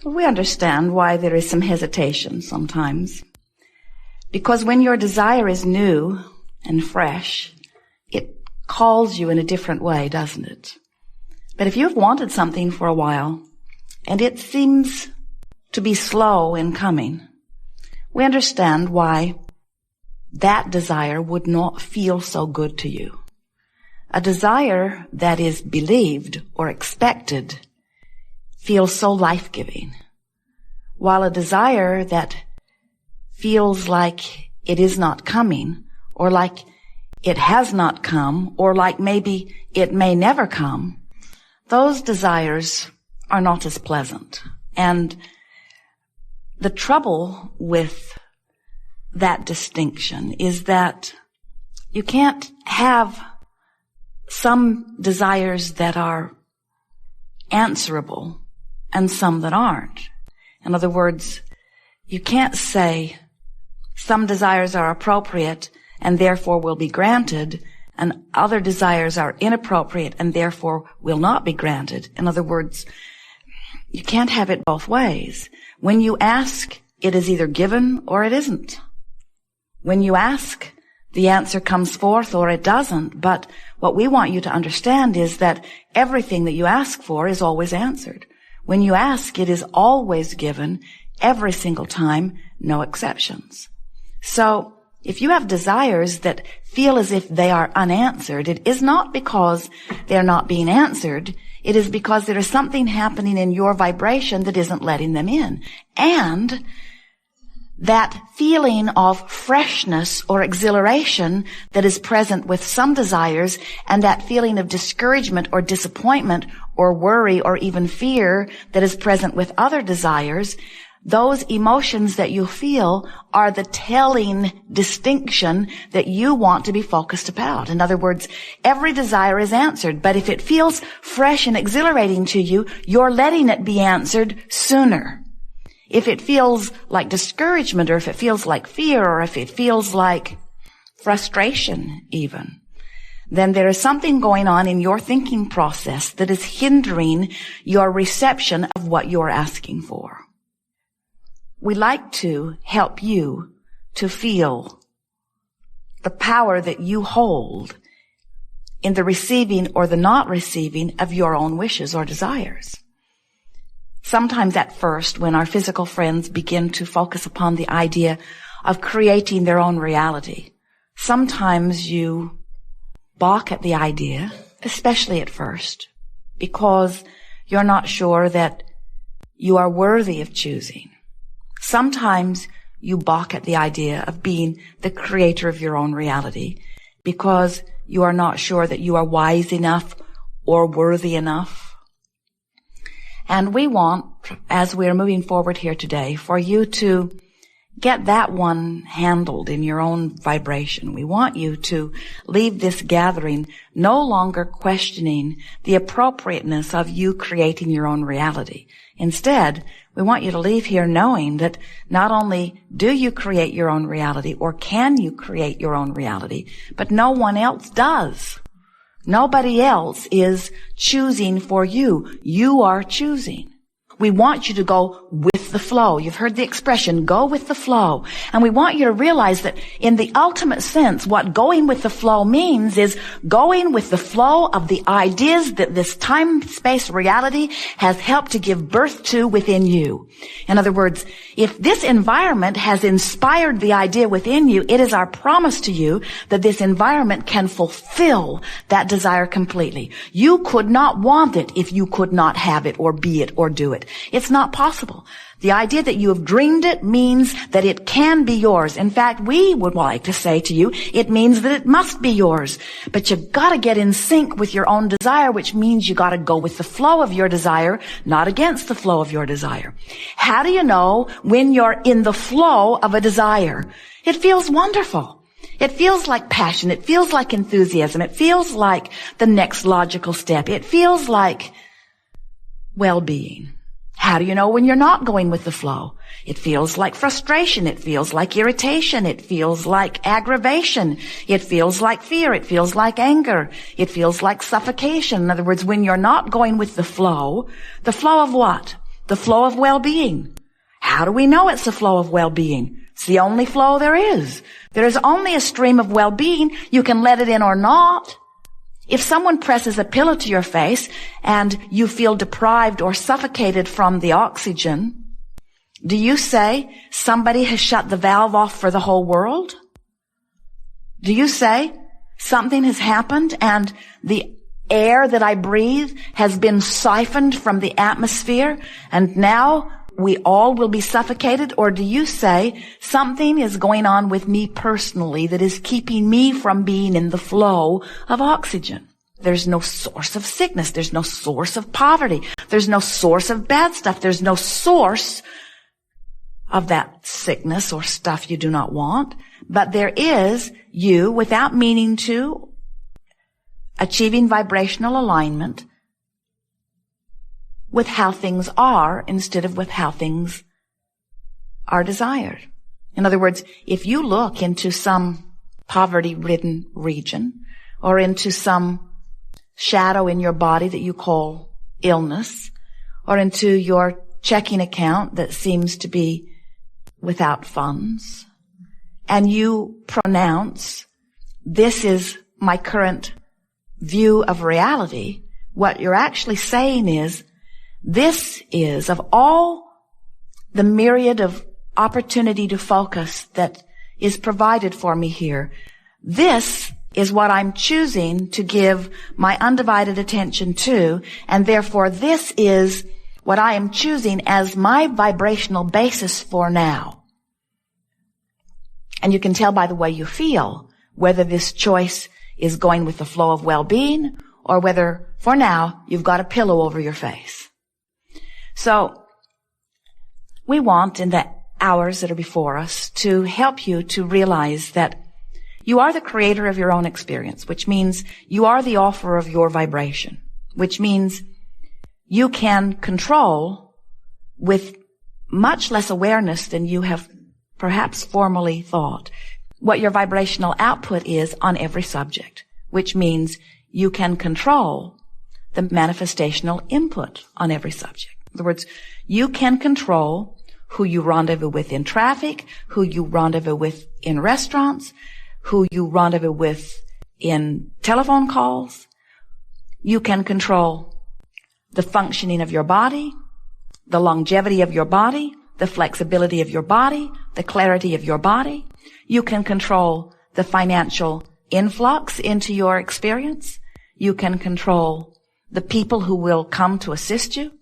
We understand why there is some hesitation sometimes. Because when your desire is new and fresh, it calls you in a different way, doesn't it? But if you've wanted something for a while, and it seems to be slow in coming, we understand why that desire would not feel so good to you. A desire that is believed or expected feels so life-giving, while a desire that feels like it is not coming, or like it has not come, or like maybe it may never come, those desires are not as pleasant. And the trouble with that distinction is that you can't have some desires that are answerable and some that aren't. In other words, you can't say some desires are appropriate and therefore will be granted, and other desires are inappropriate and therefore will not be granted. In other words, you can't have it both ways. When you ask, it is either given or it isn't. When you ask, the answer comes forth or it doesn't. But what we want you to understand is that everything that you ask for is always answered. When you ask, it is always given, every single time, no exceptions. So, if you have desires that feel as if they are unanswered, it is not because they're not being answered. It is because there is something happening in your vibration that isn't letting them in. And that feeling of freshness or exhilaration that is present with some desires, and that feeling of discouragement or disappointment or worry or even fear that is present with other desires, those emotions that you feel are the telling distinction that you want to be focused about. In other words, every desire is answered, but if it feels fresh and exhilarating to you, you're letting it be answered sooner. If it feels like discouragement, or if it feels like fear, or if it feels like frustration even, then there is something going on in your thinking process that is hindering your reception of what you're asking for. We like to help you to feel the power that you hold in the receiving or the not receiving of your own wishes or desires. Sometimes at first, when our physical friends begin to focus upon the idea of creating their own reality, sometimes you balk at the idea, especially at first, because you're not sure that you are worthy of choosing. Sometimes you balk at the idea of being the creator of your own reality because you are not sure that you are wise enough or worthy enough. And we want, as we're moving forward here today, for you to get that one handled in your own vibration. We want you to leave this gathering no longer questioning the appropriateness of you creating your own reality. Instead, we want you to leave here knowing that not only do you create your own reality, or can you create your own reality, but no one else does. Nobody else is choosing for you. You are choosing. We want you to go with the flow. You've heard the expression, go with the flow. And we want you to realize that in the ultimate sense, what going with the flow means is going with the flow of the ideas that this time-space reality has helped to give birth to within you. In other words, if this environment has inspired the idea within you, it is our promise to you that this environment can fulfill that desire completely. You could not want it if you could not have it or be it or do it. It's not possible. The idea that you have dreamed it means that it can be yours. In fact, we would like to say to you, it means that it must be yours. But you've got to get in sync with your own desire, which means you got to go with the flow of your desire, not against the flow of your desire. How do you know when you're in the flow of a desire? It feels wonderful. It feels like passion. It feels like enthusiasm. It feels like the next logical step. It feels like well-being. How do you know when you're not going with the flow? It feels like frustration. It feels like irritation. It feels like aggravation. It feels like fear. It feels like anger. It feels like suffocation. In other words, when you're not going with the flow of what? the flow of well-being. How do we know it's the flow of well-being? It's the only flow there is. There is only a stream of well-being. You can let it in or not. If someone presses a pillow to your face and you feel deprived or suffocated from the oxygen, do you say somebody has shut the valve off for the whole world? Do you say something has happened and the air that I breathe has been siphoned from the atmosphere and now we all will be suffocated? Or do you say something is going on with me personally that is keeping me from being in the flow of oxygen? There's no source of sickness. There's no source of poverty. There's no source of bad stuff. There's no source of that sickness or stuff you do not want. But there is you, without meaning to, achieving vibrational alignment with how things are instead of with how things are desired. In other words, if you look into some poverty-ridden region or into some shadow in your body that you call illness or into your checking account that seems to be without funds, and you pronounce, this is my current view of reality, what you're actually saying is, this is, of all the myriad of opportunity to focus that is provided for me here, this is what I'm choosing to give my undivided attention to, and therefore this is what I am choosing as my vibrational basis for now. And you can tell by the way you feel whether this choice is going with the flow of well-being or whether, for now, you've got a pillow over your face. So, we want, in the hours that are before us, to help you to realize that you are the creator of your own experience, which means you are the author of your vibration, which means you can control with much less awareness than you have perhaps formerly thought what your vibrational output is on every subject, which means you can control the manifestational input on every subject. In other words, you can control who you rendezvous with in traffic, who you rendezvous with in restaurants, who you rendezvous with in telephone calls. You can control the functioning of your body, the longevity of your body, the flexibility of your body, the clarity of your body. You can control the financial influx into your experience. You can control the people who will come to assist you.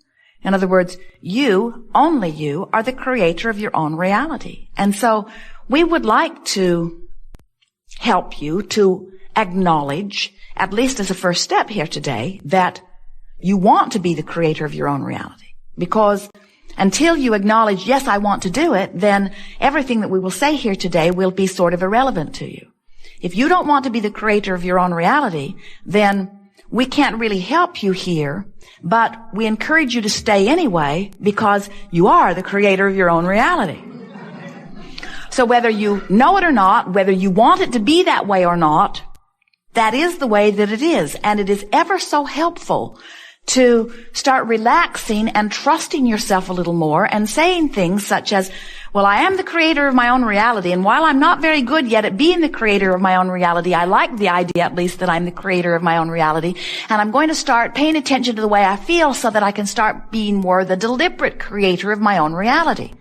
In other words, you, only you, are the creator of your own reality. And so we would like to help you to acknowledge, at least as a first step here today, that you want to be the creator of your own reality. Because until you acknowledge, yes, I want to do it, then everything that we will say here today will be sort of irrelevant to you. If you don't want to be the creator of your own reality, then we can't really help you here, but we encourage you to stay anyway because you are the creator of your own reality. So whether you know it or not, whether you want it to be that way or not, that is the way that it is. And it is ever so helpful to start relaxing and trusting yourself a little more and saying things such as, well, I am the creator of my own reality, and while I'm not very good yet at being the creator of my own reality, I like the idea at least that I'm the creator of my own reality, and I'm going to start paying attention to the way I feel so that I can start being more the deliberate creator of my own reality.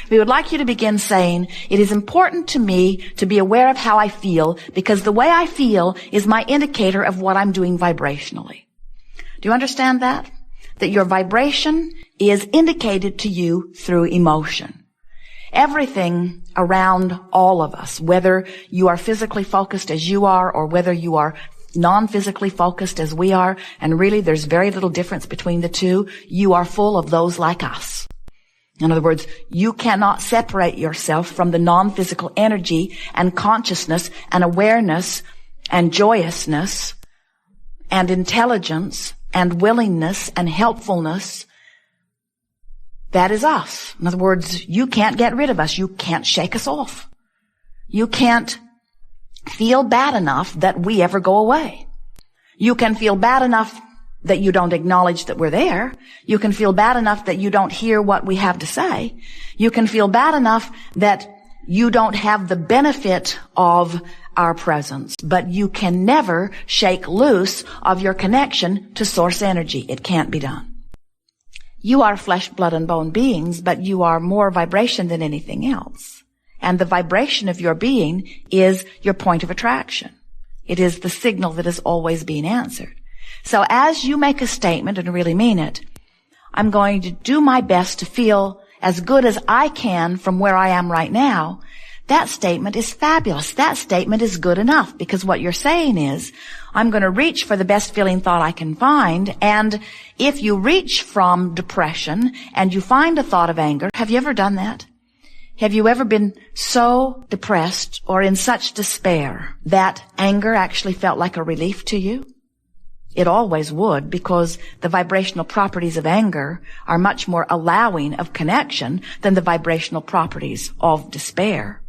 We would like you to begin saying, it is important to me to be aware of how I feel because the way I feel is my indicator of what I'm doing vibrationally. Do you understand that? That your vibration is indicated to you through emotion. Everything around all of us, whether you are physically focused as you are or whether you are non-physically focused as we are, and really there's very little difference between the two, you are full of those like us. In other words, you cannot separate yourself from the non-physical energy and consciousness and awareness and joyousness and intelligence and willingness and helpfulness. That is us. In other words, you can't get rid of us. You can't shake us off. You can't feel bad enough that we ever go away. You can feel bad enough that you don't acknowledge that we're there. You can feel bad enough that you don't hear what we have to say. You can feel bad enough that you don't have the benefit of our presence, but you can never shake loose of your connection to source energy. It can't be done. You are flesh, blood, and bone beings, but you are more vibration than anything else. And the vibration of your being is your point of attraction. It is the signal that is always being answered. So as you make a statement and really mean it, I'm going to do my best to feel as good as I can from where I am right now. That statement is fabulous. That statement is good enough, because what you're saying is, I'm going to reach for the best feeling thought I can find. And if you reach from depression and you find a thought of anger, have you ever done that? Have you ever been so depressed or in such despair that anger actually felt like a relief to you? It always would, because the vibrational properties of anger are much more allowing of connection than the vibrational properties of despair.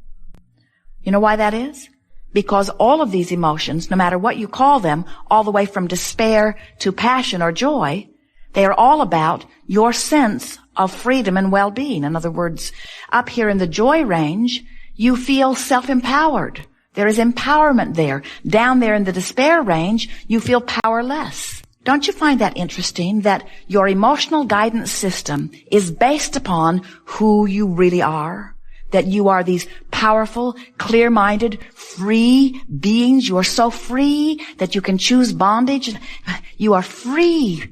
You know why that is? Because all of these emotions, no matter what you call them, all the way from despair to passion or joy, they are all about your sense of freedom and well-being. In other words, up here in the joy range, you feel self-empowered. There is empowerment there. Down there in the despair range, you feel powerless. Don't you find that interesting, that your emotional guidance system is based upon who you really are? That you are these powerful, clear-minded, free beings. You are so free that you can choose bondage. You are free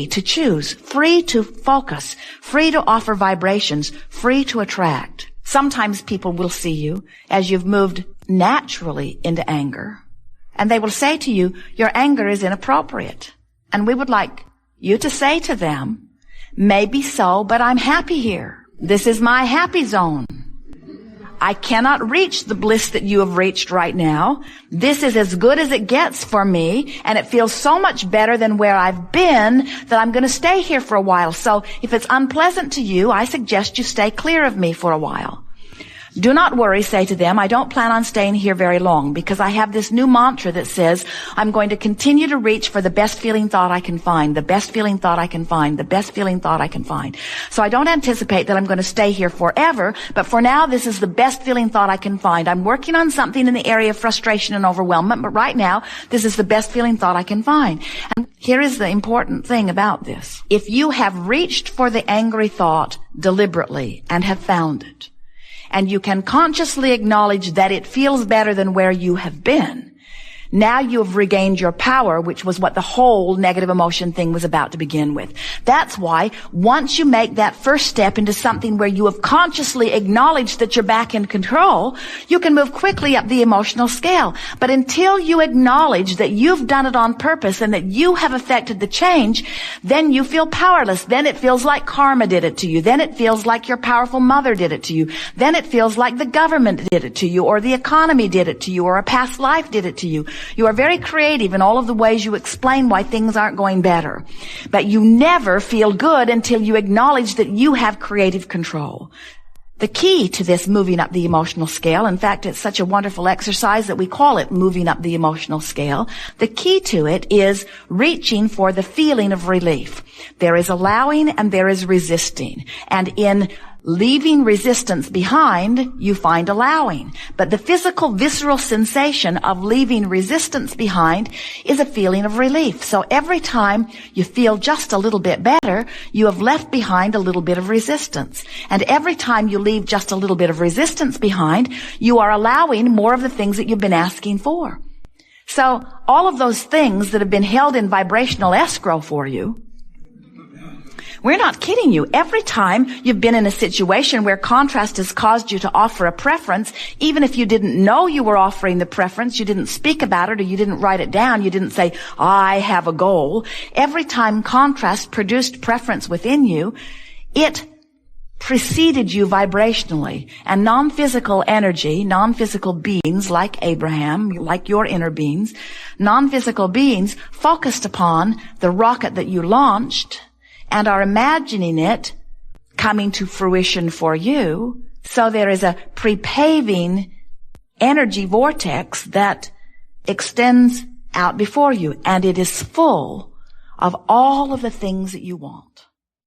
to choose, free to focus, free to offer vibrations, free to attract. Sometimes people will see you as you've moved naturally into anger, and they will say to you, your anger is inappropriate. And we would like you to say to them, maybe so, but I'm happy here. This is my happy zone. I cannot reach the bliss that you have reached right now. This is as good as it gets for me, and it feels so much better than where I've been that I'm going to stay here for a while. So if it's unpleasant to you, I suggest you stay clear of me for a while. Do not worry, say to them, I don't plan on staying here very long, because I have this new mantra that says I'm going to continue to reach for the best feeling thought I can find, the best feeling thought I can find, the best feeling thought I can find. So I don't anticipate that I'm going to stay here forever, but for now this is the best feeling thought I can find. I'm working on something in the area of frustration and overwhelmment, but right now this is the best feeling thought I can find. And here is the important thing about this. If you have reached for the angry thought deliberately and have found it, and you can consciously acknowledge that it feels better than where you have been, now you have regained your power, which was what the whole negative emotion thing was about to begin with. That's why once you make that first step into something where you have consciously acknowledged that you're back in control, you can move quickly up the emotional scale. But until you acknowledge that you've done it on purpose and that you have affected the change, then you feel powerless. Then it feels like karma did it to you. Then it feels like your powerful mother did it to you. Then it feels like the government did it to you, or the economy did it to you, or a past life did it to you. You are very creative in all of the ways you explain why things aren't going better. But you never feel good until you acknowledge that you have creative control. The key to this moving up the emotional scale, in fact, it's such a wonderful exercise that we call it moving up the emotional scale. The key to it is reaching for the feeling of relief. There is allowing and there is resisting. And in leaving resistance behind, you find allowing. But the physical, visceral sensation of leaving resistance behind is a feeling of relief. So every time you feel just a little bit better, you have left behind a little bit of resistance. And every time you leave just a little bit of resistance behind, you are allowing more of the things that you've been asking for. So all of those things that have been held in vibrational escrow for you, we're not kidding you. Every time you've been in a situation where contrast has caused you to offer a preference, even if you didn't know you were offering the preference, you didn't speak about it, or you didn't write it down, you didn't say, I have a goal. Every time contrast produced preference within you, it preceded you vibrationally. And non-physical energy, non-physical beings like Abraham, like your inner beings, non-physical beings focused upon the rocket that you launched and are imagining it coming to fruition for you. So there is a pre-paving energy vortex that extends out before you, and it is full of all of the things that you want.